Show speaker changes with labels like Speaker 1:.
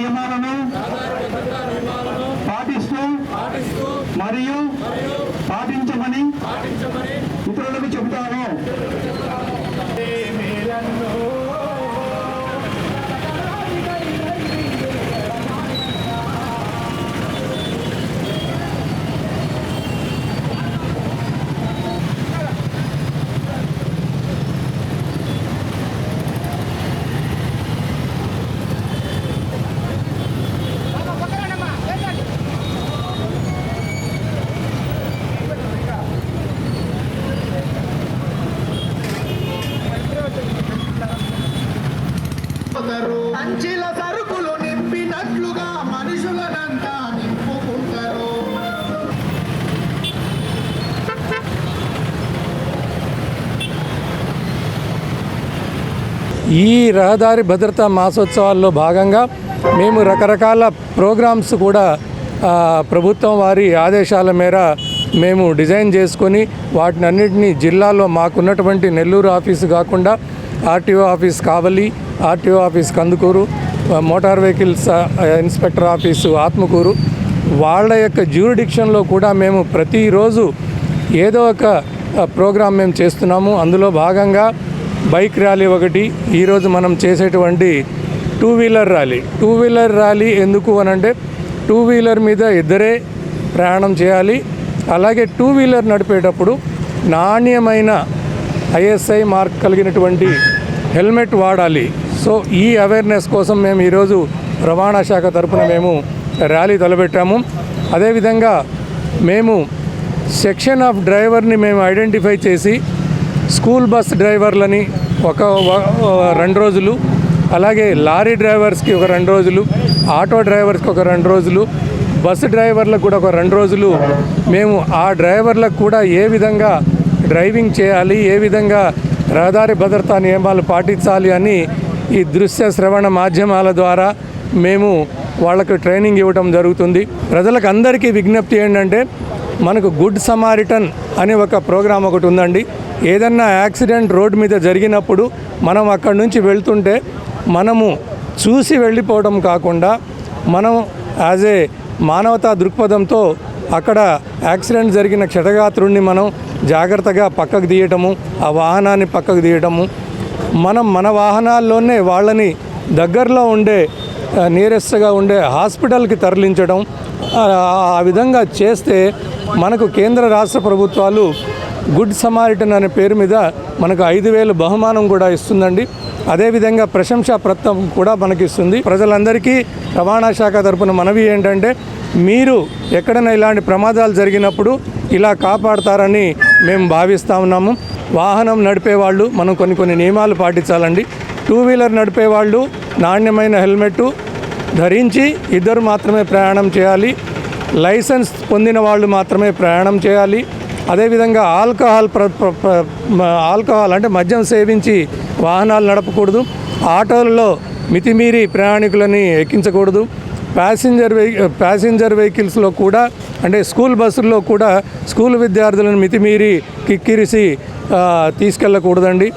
Speaker 1: నియమాలను పాటిస్తూ మరియు పాటించమని ఇతరులకు చెబుతాను.
Speaker 2: అంచెల సరుకులు నింపినట్లుగా మనుషులనంతా నింపుకుంటారు.
Speaker 3: ఈ రహదారి భద్రతా మాసోత్సవాల్లో భాగంగా మేము రకరకాల ప్రోగ్రామ్స్ కూడా ప్రభుత్వం వారి ఆదేశాల మేర మేము డిజైన్ చేసుకొని వాటిని అన్నింటినీ జిల్లాలో మాకున్నటువంటి నెల్లూరు ఆఫీసు కాకుండా RTO office Kavali, RTO office Kandukur, motor vehicles inspector office Atmakur వాళ్ళ యొక్క జ్యూరిడిక్షన్లో కూడా మేము ప్రతిరోజు ఏదో ఒక ప్రోగ్రాం మేము చేస్తున్నాము. అందులో భాగంగా బైక్ ర్యాలీ ఒకటి, ఈరోజు మనం చేసేటువంటి టూ వీలర్ ర్యాలీ ఎందుకు అనంటే టూ వీలర్ మీద ఇద్దరే ప్రయాణం చేయాలి. అలాగే టూ వీలర్ నడిపేటప్పుడు నాణ్యమైన ఐఎస్ఐ మార్క్ కలిగినటువంటి హెల్మెట్ వాడాలి. సో ఈ అవేర్నెస్ కోసం మేము ఈరోజు రవాణా శాఖ తరఫున మేము ర్యాలీ తలపెట్టాము. అదేవిధంగా మేము సెక్షన్ ఆఫ్ డ్రైవర్ని మేము ఐడెంటిఫై చేసి స్కూల్ బస్ డ్రైవర్లని ఒక 2 రోజులు, అలాగే లారీ డ్రైవర్స్కి ఒక 2 రోజులు, ఆటో డ్రైవర్స్కి ఒక 2 రోజులు, బస్సు డ్రైవర్లకు కూడా ఒక 2 రోజులు మేము ఆ డ్రైవర్లకు కూడా ఏ విధంగా డ్రైవింగ్ చేయాలి, ఏ విధంగా రహదారి భద్రతా నియమాలు పాటించాలి అని ఈ దృశ్య శ్రవణ మాధ్యమాల ద్వారా మేము వాళ్ళకు ట్రైనింగ్ ఇవ్వడం జరుగుతుంది. ప్రజలకు అందరికీ విజ్ఞప్తి ఏంటంటే మనకు గుడ్ సమారిటన్ అనే ఒక ప్రోగ్రాం ఒకటి ఉందండి. ఏదన్నా యాక్సిడెంట్ రోడ్డు మీద జరిగినప్పుడు మనం అక్కడి నుంచి వెళ్తుంటే మనము చూసి వెళ్ళిపోవడం కాకుండా మనం యాజ్ ఏ మానవతా దృక్పథంతో అక్కడ యాక్సిడెంట్ జరిగిన క్షతగాత్రుడిని మనం జాగ్రత్తగా పక్కకు తీయటము, ఆ వాహనాన్ని పక్కకు తీయటము, మనం మన వాహనాల్లోనే వాళ్ళని దగ్గరలో ఉండే నియరెస్ట్గా ఉండే హాస్పిటల్కి తరలించడం, ఆ విధంగా చేస్తే మనకు కేంద్ర రాష్ట్ర ప్రభుత్వాలు గుడ్ సమారిటన్ అనే పేరు మీద మనకు 5,000 బహుమానం కూడా ఇస్తుందండి. అదేవిధంగా ప్రశంసా పత్రం కూడా మనకి ఇస్తుంది. ప్రజలందరికీ రవాణా శాఖ తరపున మనవి ఏంటంటే మీరు ఎక్కడైనా ఇలాంటి ప్రమాదాలు జరిగినప్పుడు ఇలా కాపాడతారని మేము భావిస్తూ ఉన్నాము. వాహనం నడిపేవాళ్ళు మనం కొన్ని నియమాలు పాటించాలండి. టూ వీలర్ నడిపేవాళ్ళు నాణ్యమైన హెల్మెట్ ధరించి ఇద్దరు మాత్రమే ప్రయాణం చేయాలి. లైసెన్స్ పొందిన వాళ్ళు మాత్రమే ప్రయాణం చేయాలి. అదేవిధంగా ఆల్కహాల్ అంటే మద్యం సేవించి వాహనాలు నడపకూడదు. ఆటోలలో మితిమీరి ప్రయాణికులని ఎక్కించకూడదు. ప్యాసింజర్ వెహికల్స్లో కూడా అంటే స్కూల్ బస్సుల్లో కూడా స్కూల్ విద్యార్థులను మితిమీరి కిక్కిరిసి తీసుకెళ్ళకూడదండి.